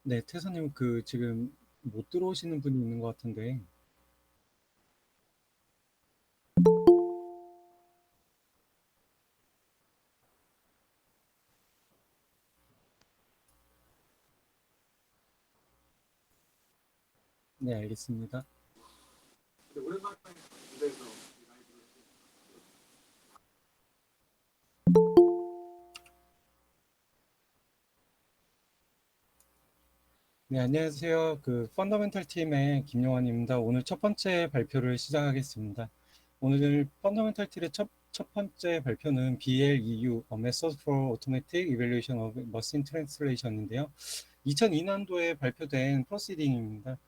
네, 태선님, 지금 못 들어오시는 분이 있는 것 같은데, 네, 알겠습니다. 네, 안녕하세요. 펀더멘털 팀의 김용환입니다. 오늘 첫 번째 발표를 시작하겠습니다. 오늘 펀더멘털 팀의 첫 번째 발표는 BLEU, Method for Automatic Evaluation of Machine Translation인데요. 2002년도에 발표된 프로시딩입니다.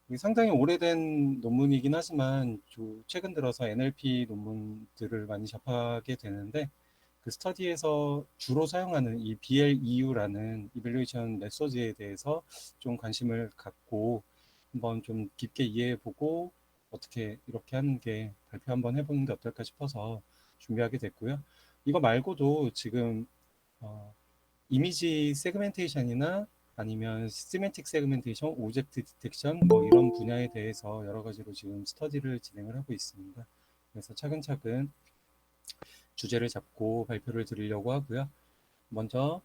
이게 상당히 오래된 논문이긴 하지만 최근 들어서 NLP 논문들을 많이 접하게 되는데 그 스터디에서 주로 사용하는 이 BLEU라는 이밸루에이션 메소드에 대해서 좀 관심을 갖고 한번 좀 깊게 이해해보고 어떻게 이렇게 하는 게 발표 한번 해보는 게 어떨까 싶어서 준비하게 됐고요. 이거 말고도 지금 어, 이미지 세그멘테이션이나 아니면 시스테매틱 세그멘테이션, 오브젝트 디텍션 뭐 이런 분야에 대해서 여러 가지로 지금 스터디를 진행을 하고 있습니다. 그래서 차근차근 주제를 잡고 발표를 드리려고 하고요. 먼저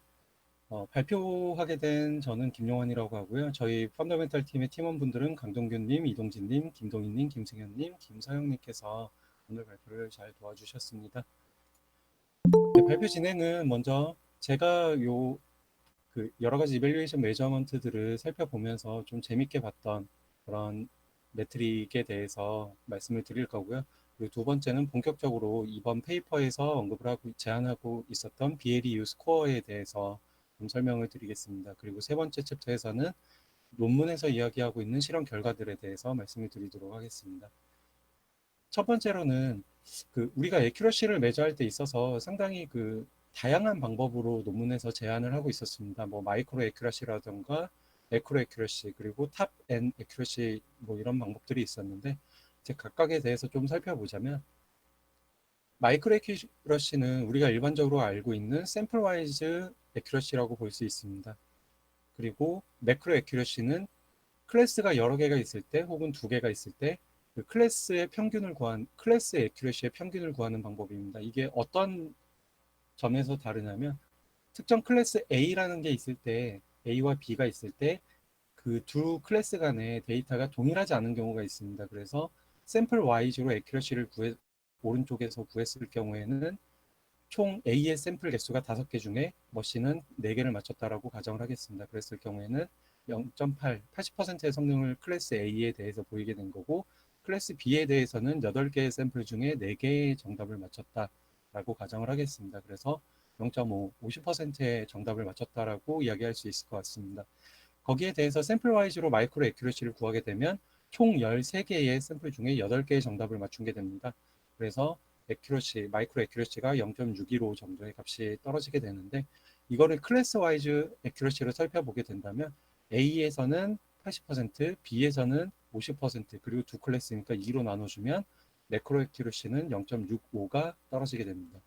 발표하게 된 저는 김용환이라고 하고요. 저희 펀더멘탈 팀의 팀원분들은 강동균님, 이동진님, 김동희님, 김승현님, 김서영님께서 오늘 발표를 잘 도와주셨습니다. 네, 발표 진행은 먼저 제가 여러 가지 이밸류에이션 메저먼트들을 살펴보면서 좀 재밌게 봤던 그런 메트릭에 대해서 말씀을 드릴 거고요. 그리고 두 번째는 본격적으로 이번 페이퍼에서 언급을 하고 제안하고 있었던 BLEU 스코어에 대해서 좀 설명을 드리겠습니다. 그리고 세 번째 챕터에서는 논문에서 이야기하고 있는 실험 결과들에 대해서 말씀을 드리도록 하겠습니다. 첫 번째로는 우리가 에큐러시를 매저할 때 있어서 상당히 다양한 방법으로 논문에서 제안을 하고 있었습니다. 뭐 마이크로 에큐러시라던가 매크로 에큐러시 그리고 탑 앤 에큐러시 뭐 이런 방법들이 있었는데 이제 각각에 대해서 좀 살펴보자면 마이크로 에큐러시는 우리가 일반적으로 알고 있는 샘플 와이즈 에큐러시라고 볼 수 있습니다. 그리고 매크로 에큐러시는 클래스가 여러 개가 있을 때 혹은 두 개가 있을 때 그 클래스 에큐러시의 평균을 구하는 방법입니다. 이게 어떤 점에서 다르냐면 특정 클래스 A라는 게 있을 때 A와 B가 있을 때 그 두 클래스 간의 데이터가 동일하지 않은 경우가 있습니다. 그래서 샘플 와이즈로 에큐러시를 오른쪽에서 구했을 경우에는 총 A의 샘플 개수가 5개 중에 머신은 4개를 맞췄다라고 가정을 하겠습니다. 그랬을 경우에는 0.8, 80%의 성능을 클래스 A에 대해서 보이게 된 거고 클래스 B에 대해서는 8개의 샘플 중에 4개의 정답을 맞췄다라고 가정을 하겠습니다. 그래서 0.5, 50%의 정답을 맞췄다라고 이야기할 수 있을 것 같습니다. 거기에 대해서 샘플 와이즈로 마이크로 에큐러시를 구하게 되면 총 13개의 샘플 중에 8개의 정답을 맞춘 게 됩니다. 그래서 마이크로 에큐러시가 0.615 정도의 값이 떨어지게 되는데 이거를 클래스 와이즈 에큐러시를 살펴보게 된다면 A에서는 80%, B에서는 50% 그리고 두 클래스니까 2로 나눠주면 매크로 에큐러시는 0.65가 떨어지게 됩니다.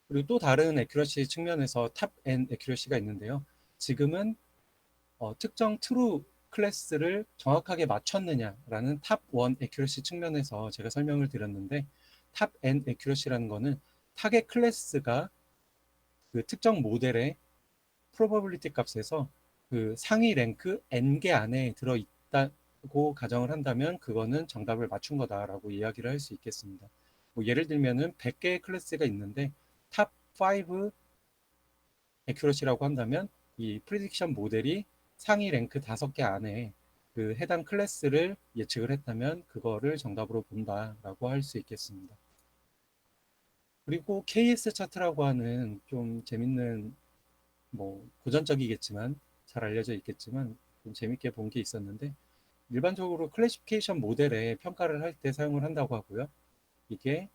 그리고 또 다른 에큐러시 측면에서 탑 N 에큐러시가 있는데요. 지금은 특정 트루 클래스를 정확하게 맞췄느냐라는 탑 1 에큐러시 측면에서 제가 설명을 드렸는데 탑 N 에큐러시라는 거는 타겟 클래스가 그 특정 모델의 probability 값에서 그 상위 랭크 N개 안에 들어있다고 가정을 한다면 그거는 정답을 맞춘 거다라고 이야기를 할 수 있겠습니다. 뭐 예를 들면은 100개의 클래스가 있는데 탑 5 에큐러시라고 한다면 이 프리딕션 모델이 상위 랭크 5개 안에 그 해당 클래스를 예측을 했다면 그거를 정답으로 본다라고 할 수 있겠습니다. 그리고 KS 차트라고 하는 좀 재밌는 뭐 고전적이겠지만 잘 알려져 있겠지만 좀 재밌게 본 게 있었는데 일반적으로 클래시피케이션 모델에 평가를 할 때 사용을 한다고 하고요. 이게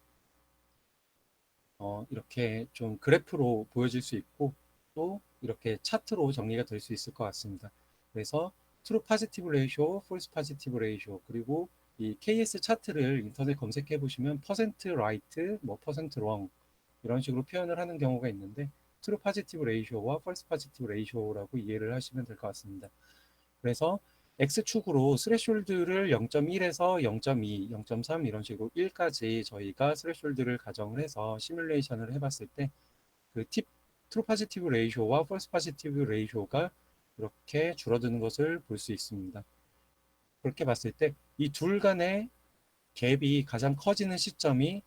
이렇게 좀 그래프로 보여질 수 있고 또 이렇게 차트로 정리가 될 수 있을 것 같습니다. 그래서 true positive ratio, false positive ratio 그리고 이 KS 차트를 인터넷 검색해 보시면 percent right, 뭐 percent wrong 이런 식으로 표현을 하는 경우가 있는데 트루 파지티브 레이쇼와 펄스 파지티브 레이쇼라고 이해를 하시면 될 것 같습니다. 그래서 X축으로 스레숄드를 0.1에서 0.2, 0.3 이런 식으로 1까지 저희가 스레숄드를 가정을 해서 시뮬레이션을 해봤을 때 그 트루 파지티브 레이쇼와 펄스 파지티브 레이쇼가 이렇게 줄어드는 것을 볼 수 있습니다. 그렇게 봤을 때 이 둘 간의 갭이 가장 커지는 시점이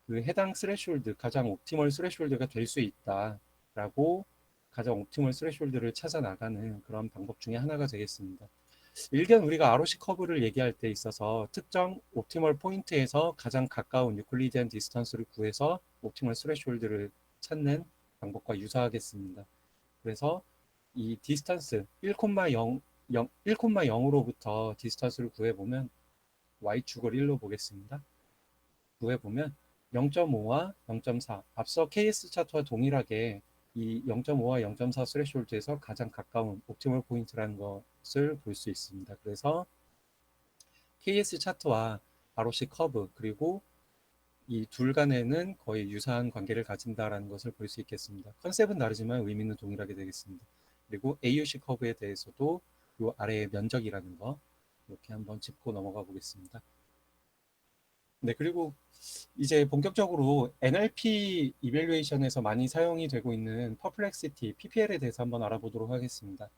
그 해당 스레숄드, 가장 옵티멀 스레숄드가 될 수 있다라고 가장 옵티멀 스레숄드를 찾아 나가는 그런 방법 중에 하나가 되겠습니다. 일견 우리가 ROC 커브를 얘기할 때 있어서 특정 옵티멀 포인트에서 가장 가까운 유클리디안 디스턴스를 구해서 옵티멀 스레숄드를 찾는 방법과 유사하겠습니다. 그래서 이 디스턴스 1,0으로부터 디스턴스를 구해보면 y축을 1로 보겠습니다. 구해보면 0.5와 0.4 앞서 KS 차트와 동일하게 이 0.5와 0.4 스레숄드에서 가장 가까운 옵티멀 포인트라는 것을 볼 수 있습니다. 그래서 KS 차트와 ROC 커브 그리고 이 둘 간에는 거의 유사한 관계를 가진다라는 것을 볼 수 있겠습니다. 컨셉은 다르지만 의미는 동일하게 되겠습니다. 그리고 AUC 커브에 대해서도 이 아래의 면적이라는 거 이렇게 한번 짚고 넘어가 보겠습니다. 네, 그리고 이제 본격적으로 NLP 이밸류에이션에서 많이 사용이 되고 있는 퍼플렉시티, PPL에 대해서 한번 알아보도록 하겠습니다.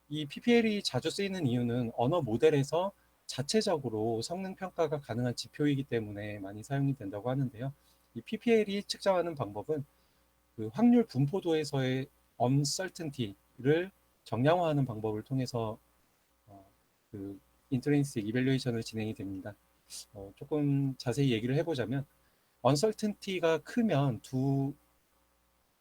이 PPL이 자주 쓰이는 이유는 언어 모델에서 자체적으로 성능 평가가 가능한 지표이기 때문에 많이 사용이 된다고 하는데요. 이 PPL이 측정하는 방법은 그 확률 분포도에서의 uncertainty를 정량화하는 방법을 통해서 그 인트린식 이밸류에이션을 진행이 됩니다. 조금 자세히 얘기를 해보자면 uncertainty가 크면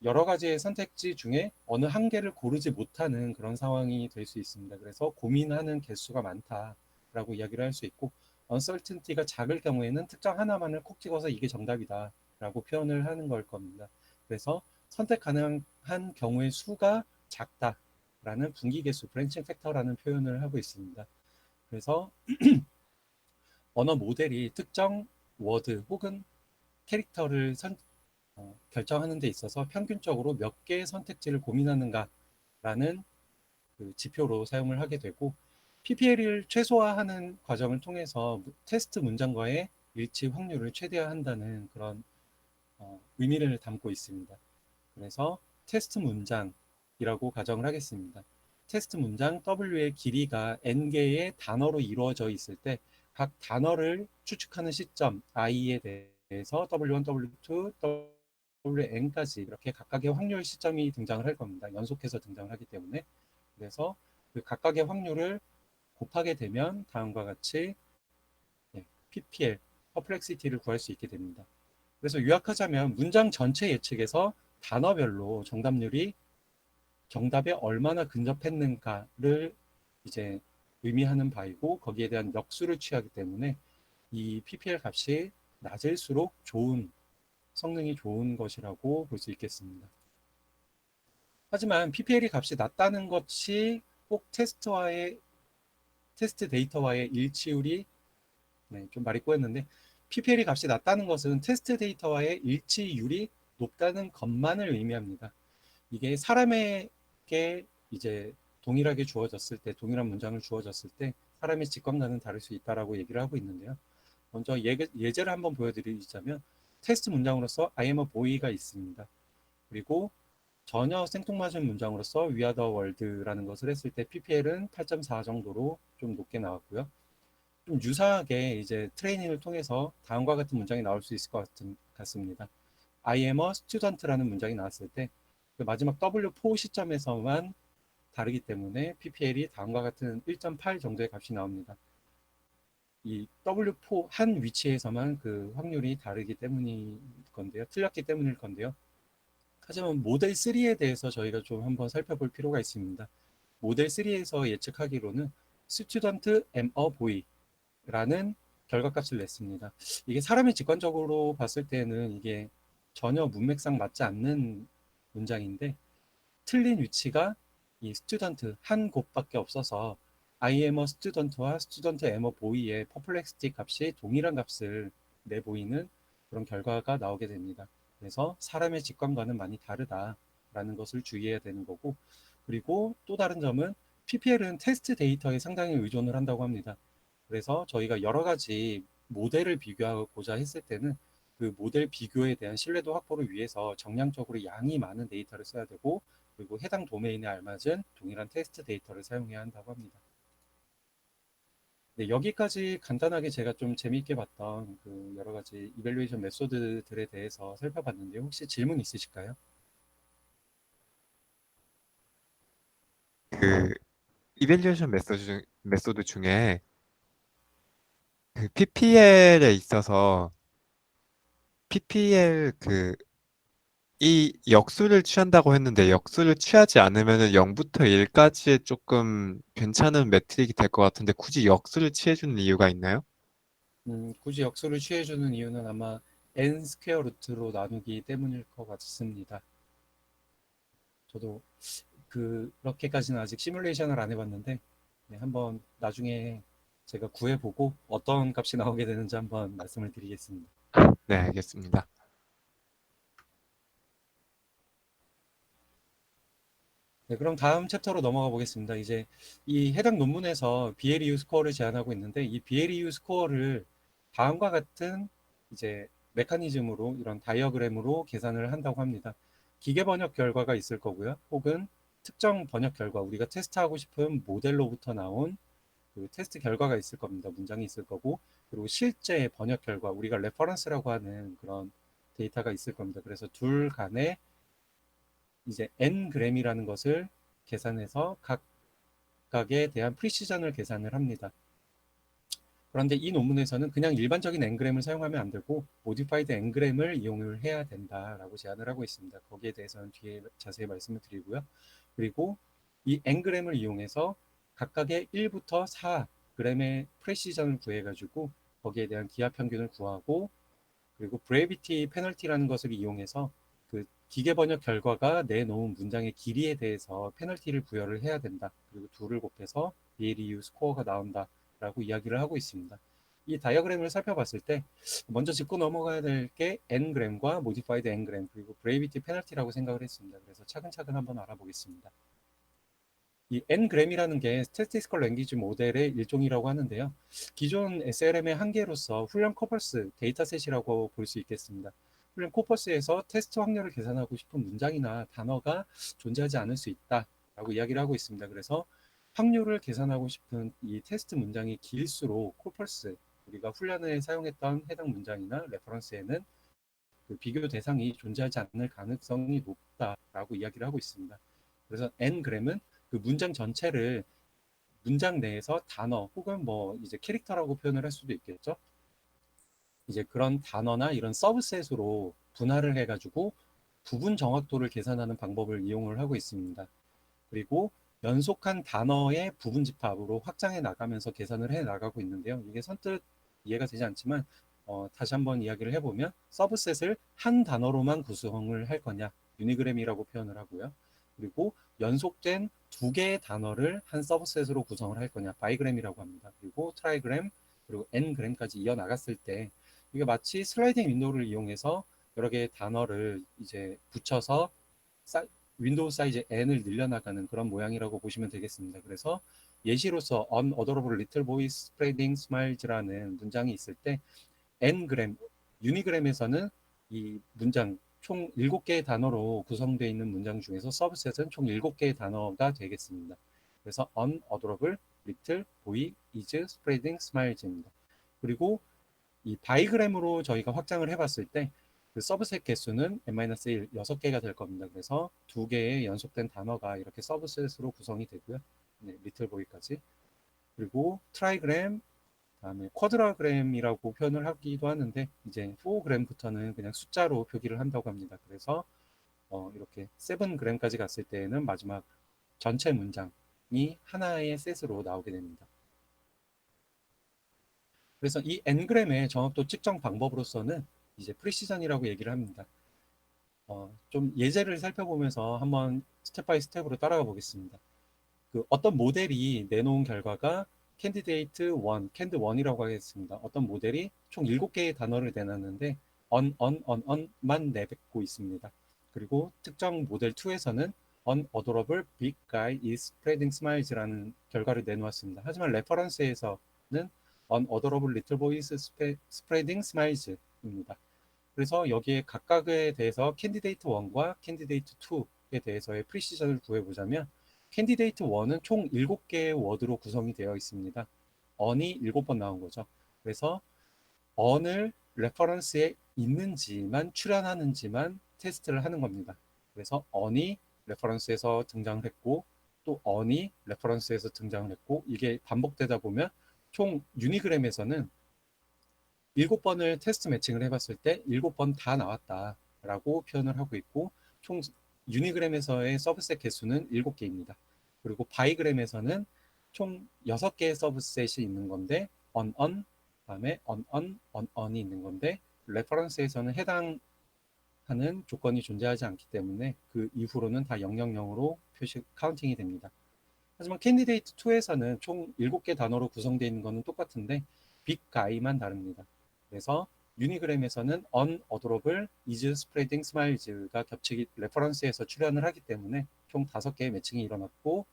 여러 가지의 선택지 중에 어느 한 개를 고르지 못하는 그런 상황이 될 수 있습니다. 그래서 고민하는 개수가 많다라고 이야기를 할 수 있고 uncertainty가 작을 경우에는 특정 하나만을 콕 찍어서 이게 정답이다 라고 표현을 하는 걸 겁니다. 그래서 선택 가능한 경우의 수가 작다라는 분기계수, 브랜칭 팩터라는 표현을 하고 있습니다. 그래서 언어 모델이 특정 워드 혹은 캐릭터를 결정하는 데 있어서 평균적으로 몇 개의 선택지를 고민하는가라는 그 지표로 사용을 하게 되고 PPL을 최소화하는 과정을 통해서 테스트 문장과의 일치 확률을 최대화한다는 그런 의미를 담고 있습니다. 그래서 테스트 문장이라고 가정을 하겠습니다. 테스트 문장 W의 길이가 n개의 단어로 이루어져 있을 때 각 단어를 추측하는 시점 i에 대해서 W1, W2, WN까지 이렇게 각각의 확률 시점이 등장을 할 겁니다. 연속해서 등장을 하기 때문에. 그래서 그 각각의 확률을 곱하게 되면 다음과 같이 PPL, 퍼플렉시티를 구할 수 있게 됩니다. 그래서 요약하자면 문장 전체 예측에서 단어별로 정답에 얼마나 근접했는가를 이제 의미하는 바이고 거기에 대한 역수를 취하기 때문에 이 PPL 값이 낮을수록 성능이 좋은 것이라고 볼 수 있겠습니다. 하지만 PPL이 값이 낮다는 것이 꼭 테스트 데이터와의 일치율이 좀 말이 꼬였는데 PPL이 값이 낮다는 것은 테스트 데이터와의 일치율이 높다는 것만을 의미합니다. 이게 사람에게 이제 동일하게 주어졌을 때, 동일한 문장을 주어졌을 때 사람의 직감과는 다를 수 있다라고 얘기를 하고 있는데요. 먼저 예제를 한번 보여드리자면 테스트 문장으로서 I am a boy가 있습니다. 그리고 전혀 생뚱맞은 문장으로서 We are the world라는 것을 했을 때 PPL은 8.4 정도로 좀 높게 나왔고요. 좀 유사하게 이제 트레이닝을 통해서 다음과 같은 문장이 나올 수 있을 것 같습니다. I am a student라는 문장이 나왔을 때 그 마지막 W4 시점에서만 다르기 때문에 PPL이 다음과 같은 1.8 정도의 값이 나옵니다. 이 W4 한 위치에서만 그 확률이 다르기 때문일 건데요. 틀렸기 때문일 건데요. 하지만 모델 3에 대해서 저희가 좀 한번 살펴볼 필요가 있습니다. 모델 3에서 예측하기로는 student am a boy 라는 결과값을 냈습니다. 이게 사람이 직관적으로 봤을 때는 이게 전혀 문맥상 맞지 않는 문장인데 틀린 위치가 이 스튜던트 한 곳밖에 없어서 I am a student와 student am a boy의 퍼플렉시티 값이 동일한 값을 내보이는 그런 결과가 나오게 됩니다. 그래서 사람의 직관과는 많이 다르다 라는 것을 주의해야 되는 거고, 그리고 또 다른 점은 PPL은 테스트 데이터에 상당히 의존을 한다고 합니다. 그래서 저희가 여러 가지 모델을 비교하고자 했을 때는 그 모델 비교에 대한 신뢰도 확보를 위해서 정량적으로 양이 많은 데이터를 써야 되고, 그리고 해당 도메인에 알맞은 동일한 테스트 데이터를 사용해야 한다고 합니다. 네, 여기까지 간단하게 제가 좀 재미있게 봤던 그 여러 가지 이밸루에이션 메소드들에 대해서 살펴봤는데, 혹시 질문 있으실까요? 그 이밸류에이션 메소드 중에 그 PPL에 있어서 PPL 이 역수를 취한다고 했는데 역수를 취하지 않으면은 0부터 1까지의 조금 괜찮은 매트릭이 될 것 같은데 굳이 역수를 취해주는 이유가 있나요? 굳이 역수를 취해주는 이유는 아마 n 스퀘어 루트로 나누기 때문일 것 같습니다. 저도 그렇게까지는 아직 시뮬레이션을 안 해봤는데, 네, 한번 나중에 제가 구해보고 어떤 값이 나오게 되는지 한번 말씀을 드리겠습니다. 네, 알겠습니다. 네, 그럼 다음 챕터로 넘어가 보겠습니다. 이제 이 해당 논문에서 BLEU 스코어를 제안하고 있는데, 이 BLEU 스코어를 다음과 같은 이제 메커니즘으로, 이런 다이어그램으로 계산을 한다고 합니다. 기계 번역 결과가 있을 거고요. 혹은 특정 번역 결과, 우리가 테스트하고 싶은 모델로부터 나온 그 테스트 결과가 있을 겁니다. 문장이 있을 거고, 그리고 실제 번역 결과, 우리가 레퍼런스라고 하는 그런 데이터가 있을 겁니다. 그래서 둘 간에 이제 n 그램이라는 것을 계산해서 각각에 대한 프리시전을 계산을 합니다. 그런데 이 논문에서는 그냥 일반적인 ng램을 사용하면 안 되고 모디파이드 ng램을 이용을 해야 된다라고 제안을 하고 있습니다. 거기에 대해서는 뒤에 자세히 말씀을 드리고요. 그리고 이 ng램을 이용해서 각각의 1부터 4g의 프레시전을 구해가지고 거기에 대한 기하 평균을 구하고, 그리고 브레이비티 페널티라는 것을 이용해서 그 기계 번역 결과가 내놓은 문장의 길이에 대해서 페널티를 부여를 해야 된다. 그리고 둘을 곱해서 BLEU 스코어가 나온다라고 이야기를 하고 있습니다. 이 다이어그램을 살펴봤을 때 먼저 짚고 넘어가야 될 게 n그램과 모디파이드 n그램 그리고 브레이비티 페널티라고 생각을 했습니다. 그래서 차근차근 한번 알아보겠습니다. 이 n그램이라는 게 스태티스컬 랭귀지 모델의 일종이라고 하는데요. 기존 SLM의 한계로서 훈련 코퍼스 데이터셋이라고 볼 수 있겠습니다. 훈련 코퍼스에서 테스트 확률을 계산하고 싶은 문장이나 단어가 존재하지 않을 수 있다라고 이야기를 하고 있습니다. 그래서 확률을 계산하고 싶은 이 테스트 문장이 길수록 코퍼스, 우리가 훈련에 사용했던 해당 문장이나 레퍼런스에는 그 비교 대상이 존재하지 않을 가능성이 높다라고 이야기를 하고 있습니다. 그래서 n그램은 그 문장 전체를 문장 내에서 단어 혹은 뭐 이제 캐릭터라고 표현을 할 수도 있겠죠. 이제 그런 단어나 이런 서브셋으로 분할을 해가지고 부분 정확도를 계산하는 방법을 이용을 하고 있습니다. 그리고 연속한 단어의 부분 집합으로 확장해 나가면서 계산을 해 나가고 있는데요. 이게 선뜻 이해가 되지 않지만 다시 한번 이야기를 해보면 서브셋을 한 단어로만 구성을 할 거냐, 유니그램이라고 표현을 하고요. 그리고 연속된 두 개의 단어를 한 서브셋으로 구성을 할 거냐, 바이그램이라고 합니다. 그리고 트라이그램, 그리고 n그램까지 이어 나갔을 때 이게 마치 슬라이딩 윈도우를 이용해서 여러 개의 단어를 이제 붙여서 윈도우 사이즈 n을 늘려나가는 그런 모양이라고 보시면 되겠습니다. 그래서 예시로서 unadorable little boy spreading smiles라는 문장이 있을 때 n그램, 유니그램에서는 이 문장 총 7개의 단어로 구성되어 있는 문장 중에서 서브셋은 총 7개의 단어가 되겠습니다. 그래서 unadorable little boy is spreading smiles입니다. 그리고 이 바이그램으로 저희가 확장을 해봤을 때 그 서브셋 개수는 n-1, 6개가 될 겁니다. 그래서 2개의 연속된 단어가 이렇게 서브셋으로 구성이 되고요. 네, 리틀 보이까지. 그리고 트라이그램, 다음에 쿼드라그램이라고 표현을 하기도 하는데 이제 4그램부터는 그냥 숫자로 표기를 한다고 합니다. 그래서 이렇게 7그램까지 갔을 때에는 마지막 전체 문장이 하나의 셋으로 나오게 됩니다. 그래서 이 n그램의 정확도 측정 방법으로서는 이제 프리시전이라고 얘기를 합니다. 좀 예제를 살펴보면서 한번 스텝 바이 스텝으로 따라가 보겠습니다. 그 어떤 모델이 내놓은 결과가 캔디데이트 1, 캔드 1이라고 하겠습니다. 어떤 모델이 총 7개의 단어를 내놨는데 on만 내뱉고 있습니다. 그리고 특정 모델 2에서는 unadorable big guy is spreading smiles라는 결과를 내놓았습니다. 하지만 레퍼런스에서는 unadorable little boy is spreading smiles입니다. 그래서 여기에 각각에 대해서 캔디데이트 1과 캔디데이트 2에 대해서의 프리시전을 구해보자면 캔디데이트 1은 총 7개의 워드로 구성이 되어 있습니다. on이 7번 나온 거죠. 그래서 on을 레퍼런스에 있는지만 출연하는지만 테스트를 하는 겁니다. 그래서 on이 레퍼런스에서 등장을 했고 또 on이 레퍼런스에서 등장을 했고 이게 반복되다 보면 총 유니그램에서는 7번을 테스트 매칭을 해봤을 때 7번 다 나왔다라고 표현을 하고 있고 총 유니그램에서의 서브셋 개수는 7개입니다. 그리고 바이그램에서는 총 6개의 서브셋이 있는 건데 on, 다음에 on이 있는 건데 레퍼런스에서는 해당하는 조건이 존재하지 않기 때문에 그 이후로는 다 000으로 표시 카운팅이 됩니다. 하지만 캔디데이트 2에서는 총 7개 단어로 구성되어 있는 것은 똑같은데 빅 가이만 다릅니다. 그래서 유니그램에서는 unadorable is spreading smiles가 겹치기 레퍼런스에서 출현을 하기 때문에 총 5개의 매칭이 일어났고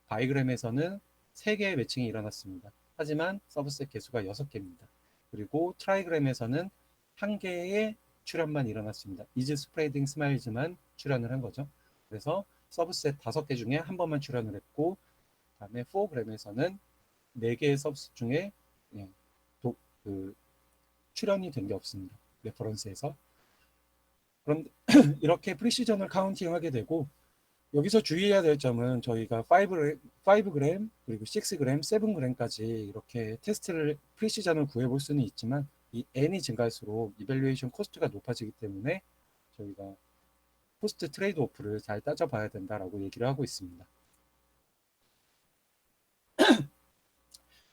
바이그램에서는 3개의 매칭이 일어났습니다. 하지만 서브셋 개수가 6개입니다. 그리고 트라이그램에서는 1개의 출현만 일어났습니다. is spreading smiles만 출현을 한 거죠. 그래서 서브셋 5개 중에 한 번만 출현을 했고 다음에 4그램에서는 4개의 서브셋 중에 출연이 된 게 없습니다. 레퍼런스에서. 그럼 이렇게 프리시전을 카운팅하게 되고 여기서 주의해야 될 점은 저희가 5g 그리고 6g, 7g까지 이렇게 테스트를 프리시전을 구해볼 수는 있지만 이 n이 증가할수록 이밸류에이션 코스트가 높아지기 때문에 저희가 코스트 트레이드 오프를 잘 따져봐야 된다라고 얘기를 하고 있습니다.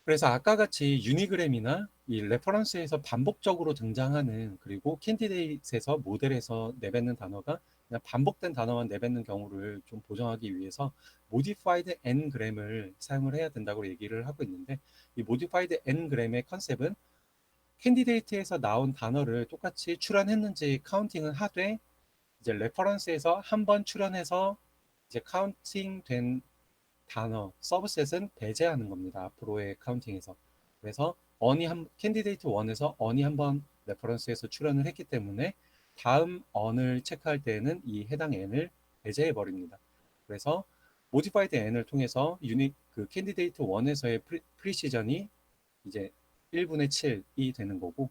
그래서 아까 같이 유니그램이나 이 레퍼런스에서 반복적으로 등장하는 그리고 캔디데이트에서 모델에서 내뱉는 단어가 그냥 반복된 단어만 내뱉는 경우를 좀 보정하기 위해서 modified ngram을 사용을 해야 된다고 얘기를 하고 있는데 이 modified ngram의 컨셉은 캔디데이트에서 나온 단어를 똑같이 출연했는지 카운팅을 하되 이제 레퍼런스에서 한 번 출연해서 이제 카운팅된 단어, 서브셋은 배제하는 겁니다. 앞으로의 카운팅에서. 그래서 캔디데이트 1에서 on이 한번 레퍼런스에서 출연을 했기 때문에 다음 on을 체크할 때에는 이 해당 n을 배제해 버립니다. 그래서 modified n을 통해서 캔디데이트 1에서의 프리시전이 이제 1분의 7이 되는 거고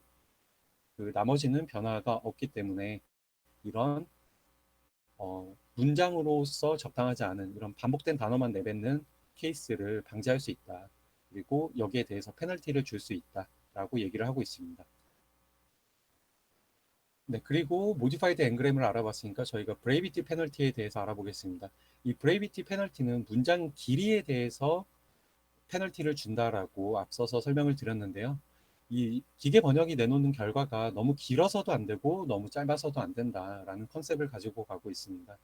그 나머지는 변화가 없기 때문에 이런 문장으로서 적당하지 않은 이런 반복된 단어만 내뱉는 케이스를 방지할 수 있다. 그리고 여기에 대해서 페널티를 줄 수 있다라고 얘기를 하고 있습니다. 네, 그리고 모디파이드 앵그램을 알아봤으니까 저희가 브레이비티 페널티에 대해서 알아보겠습니다. 이 브레이비티 페널티는 문장 길이에 대해서 페널티를 준다라고 앞서서 설명을 드렸는데요. 이 기계 번역이 내놓는 결과가 너무 길어서도 안 되고 너무 짧아서도 안 된다라는 컨셉을 가지고 가고 있습니다.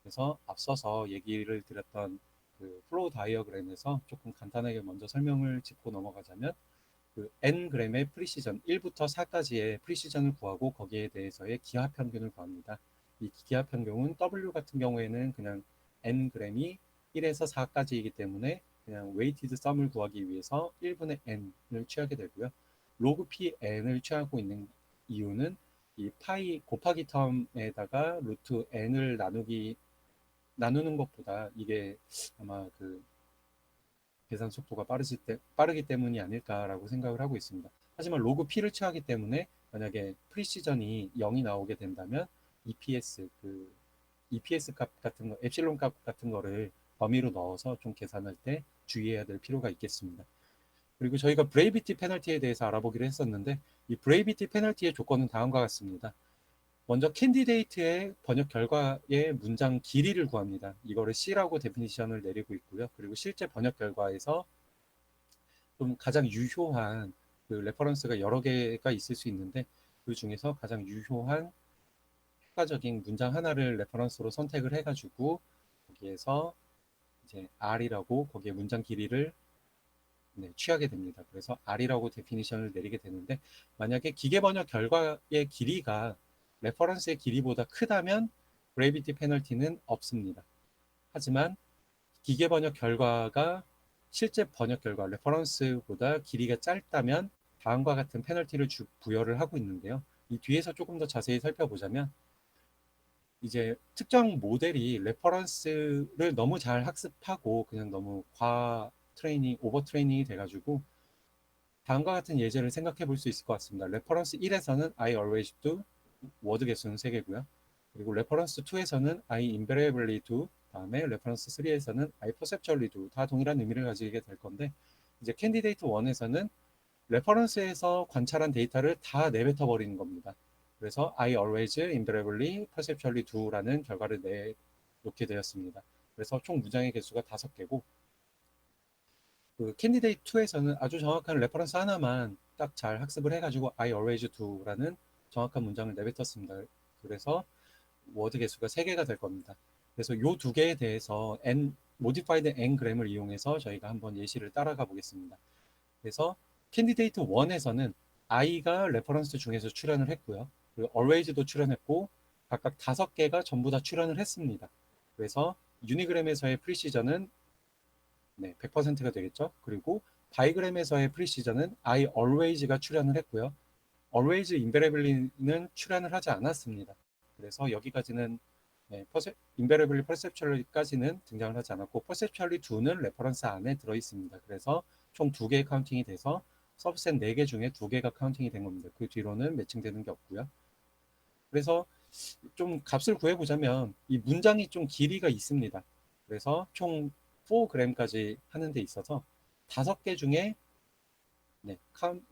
그래서 앞서서 얘기를 드렸던 그 플로우 다이어그램에서 조금 간단하게 먼저 설명을 짚고 넘어가자면 그 n그램의 프리시전 1부터 4까지의 프리시전을 구하고 거기에 대해서의 기하 평균을 구합니다. 이 기하 평균은 W 같은 경우에는 그냥 n그램이 1에서 4까지이기 때문에 그냥 웨이티드 썸을 구하기 위해서 1분의 n을 취하게 되고요. 로그 pn을 취하고 있는 이유는 이 파이 곱하기 텀에다가 루트 n을 나누는 것보다 이게 아마 그 계산 속도가 빠르기 때문이 아닐까라고 생각을 하고 있습니다. 하지만 로그 p를 취하기 때문에 만약에 프리시전이 0이 나오게 된다면 EPS 값 같은 거, 엡실론 값 같은 거를 범위로 넣어서 좀 계산할 때 주의해야 될 필요가 있겠습니다. 그리고 저희가 브레이비티 페널티에 대해서 알아보기로 했었는데 이 브레이비티 페널티의 조건은 다음과 같습니다. 먼저 캔디데이트의 번역 결과의 문장 길이를 구합니다. 이거를 C라고 데피니션을 내리고 있고요. 그리고 실제 번역 결과에서 좀 가장 유효한 그 레퍼런스가 여러 개가 있을 수 있는데 그 중에서 가장 유효한 효과적인 문장 하나를 레퍼런스로 선택을 해가지고 거기에서 이제 R이라고 거기에 문장 길이를 취하게 됩니다. 그래서 R이라고 데피니션을 내리게 되는데 만약에 기계 번역 결과의 길이가 레퍼런스의 길이보다 크다면 브레이비티 페널티는 없습니다. 하지만 기계 번역 결과가 실제 번역 결과 레퍼런스보다 길이가 짧다면 다음과 같은 페널티를 부여를 하고 있는데요. 이 뒤에서 조금 더 자세히 살펴보자면 이제 특정 모델이 레퍼런스를 너무 잘 학습하고 그냥 너무 오버 트레이닝이 돼가지고 다음과 같은 예제를 생각해 볼 수 있을 것 같습니다. 레퍼런스 1에서는 I always do, 워드 개수는 3개고요. 그리고 레퍼런스 2에서는 I invariably do, 다음에 레퍼런스 3에서는 I perceptually do, 다 동일한 의미를 가지게 될 건데 이제 캔디데이트 1에서는 레퍼런스에서 관찰한 데이터를 다 내뱉어 버리는 겁니다. 그래서 I always, invariably, perceptually do라는 결과를 내놓게 되었습니다. 그래서 총 문장의 개수가 5개고 그 캔디데이트 2에서는 아주 정확한 레퍼런스 하나만 딱 잘 학습을 해가지고 I always do라는 정확한 문장을 내뱉었습니다. 그래서 워드 개수가 3개가 될 겁니다. 그래서 이 두 개에 대해서 modified ngram을 이용해서 저희가 한번 예시를 따라가 보겠습니다. 그래서 캔디데이트 1에서는 I가 레퍼런스 중에서 출연을 했고요. 그리고 always도 출연했고 각각 5개가 전부 다 출연을 했습니다. 그래서 유니그램에서의 프리시전은 100%가 되겠죠. 그리고 바이그램에서의 프리시전은 I always가 출연을 했고요. always invariably는 출연을 하지 않았습니다. 그래서 여기까지는 invariably perceptually까지는 등장을 하지 않았고 perceptually 2는 레퍼런스 안에 들어 있습니다. 그래서 총 2개의 카운팅이 돼서 서브셋 4개 중에 2개가 카운팅이 된 겁니다. 그 뒤로는 매칭되는 게 없고요. 그래서 좀 값을 구해보자면 이 문장이 좀 길이가 있습니다. 그래서 총 4g까지 하는 데 있어서 5개 중에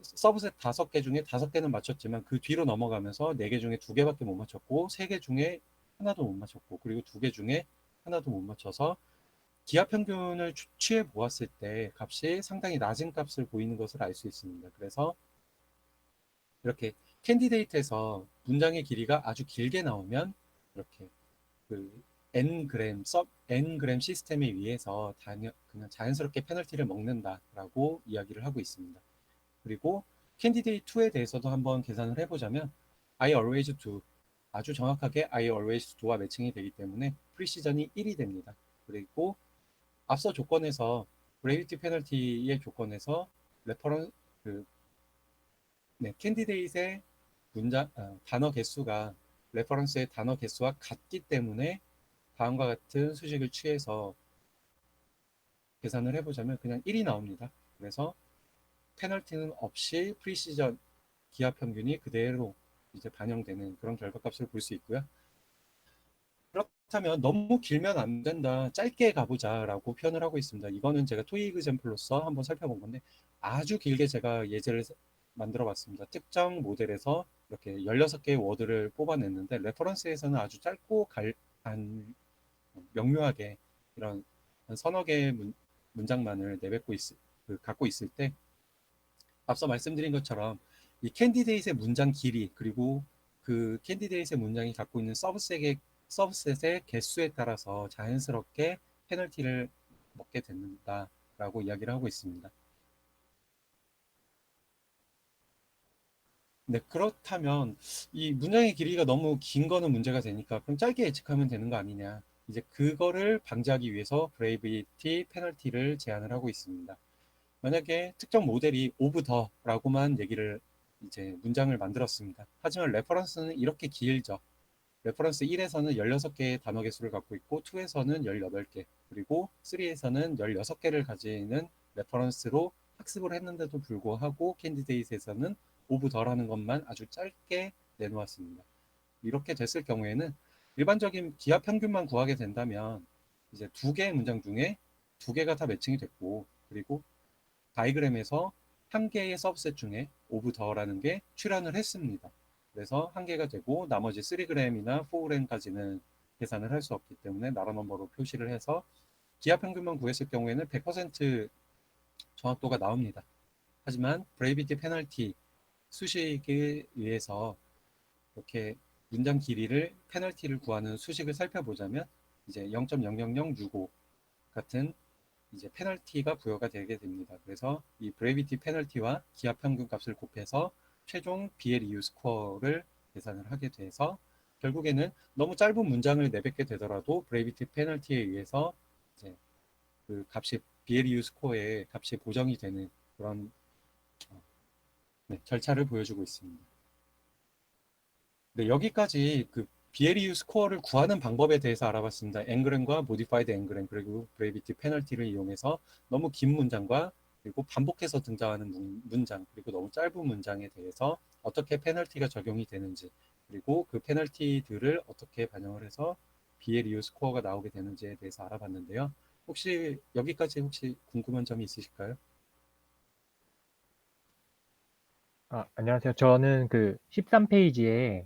서브셋 5개 중에 5개는 맞췄지만 그 뒤로 넘어가면서 4개 중에 2개밖에 못 맞췄고 3개 중에 하나도 못 맞췄고 그리고 2개 중에 하나도 못 맞춰서 기하 평균을 취해 보았을 때 값이 상당히 낮은 값을 보이는 것을 알 수 있습니다. 그래서 이렇게 캔디데이트에서 문장의 길이가 아주 길게 나오면 이렇게 그 n그램 시스템에 의해서 그냥 자연스럽게 페널티를 먹는다라고 이야기를 하고 있습니다. 그리고 캔디데이트 2에 대해서도 한번 계산을 해보자면 I always do 아주 정확하게 I always do와 매칭이 되기 때문에 프리시전이 1이 됩니다. 그리고 앞서 조건에서 브레이비티 페널티의 조건에서 레퍼런 캔디데이트의 단어 개수가 레퍼런스의 단어 개수와 같기 때문에 다음과 같은 수식을 취해서 계산을 해보자면 그냥 1이 나옵니다. 그래서 페널티는 없이 프리시전 기하 평균이 그대로 이제 반영되는 그런 결과값을 볼 수 있고요. 그렇다면 너무 길면 안 된다, 짧게 가보자라고 표현을 하고 있습니다. 이거는 제가 토익 example로서 한번 살펴본 건데 아주 길게 제가 예제를 만들어 봤습니다. 특정 모델에서 이렇게 16개의 워드를 뽑아냈는데 레퍼런스에서는 아주 짧고 명료하게 이런 한 서너 개의 문장만을 갖고 있을 때 앞서 말씀드린 것처럼 이 캔디데이트의 문장 길이 그리고 그 캔디데이트의 문장이 갖고 있는 서브셋의 개수에 따라서 자연스럽게 페널티를 먹게 된다라고 이야기를 하고 있습니다. 네, 그렇다면 이 문장의 길이가 너무 긴 거는 문제가 되니까 그럼 짧게 예측하면 되는 거 아니냐. 이제 그거를 방지하기 위해서 브레이비티 페널티를 제안을 하고 있습니다. 만약에 특정 모델이 오브 더라고만 얘기를 이제 문장을 만들었습니다. 하지만 레퍼런스는 이렇게 길죠. 레퍼런스 1에서는 16개의 단어 개수를 갖고 있고 2에서는 18개 그리고 3에서는 16개를 가지는 레퍼런스로 학습을 했는데도 불구하고 캔디데이트에서는 오브 더라는 것만 아주 짧게 내놓았습니다. 이렇게 됐을 경우에는 일반적인 기하 평균만 구하게 된다면 이제 2개의 문장 중에 2개가 다 매칭이 됐고 그리고 다이그램에서 1개의 서브셋 중에 오브 더라는 게 출현을 했습니다. 그래서 1개가 되고 나머지 3g이나 4g까지는 계산을 할 수 없기 때문에 나라 넘버로 표시를 해서 기하 평균만 구했을 경우에는 100% 정확도가 나옵니다. 하지만 브레이비티 페널티 수식에 의해서 이렇게 문장 길이를 페널티를 구하는 수식을 살펴보자면 이제 0.00065 같은 이제 페널티가 부여가 되게 됩니다. 그래서 이 브레이비티 페널티와 기하 평균 값을 곱해서 최종 BLEU 스코어를 계산을 하게 돼서 결국에는 너무 짧은 문장을 내뱉게 되더라도 브레이비티 페널티에 의해서 이제 그 값이 BLEU 스코어의 값이 보정이 되는 그런 네, 절차를 보여주고 있습니다. 네, 여기까지 그 BLEU 스코어를 구하는 방법에 대해서 알아봤습니다. 엔그램과 모디파이드 엔그램 그리고 브레이비티 페널티를 이용해서 너무 긴 문장과 그리고 반복해서 등장하는 문장 그리고 너무 짧은 문장에 대해서 어떻게 페널티가 적용이 되는지 그리고 그 페널티들을 어떻게 반영을 해서 BLEU 스코어가 나오게 되는지에 대해서 알아봤는데요. 혹시 여기까지 혹시 궁금한 점이 있으실까요? 안녕하세요. 저는 그 13페이지에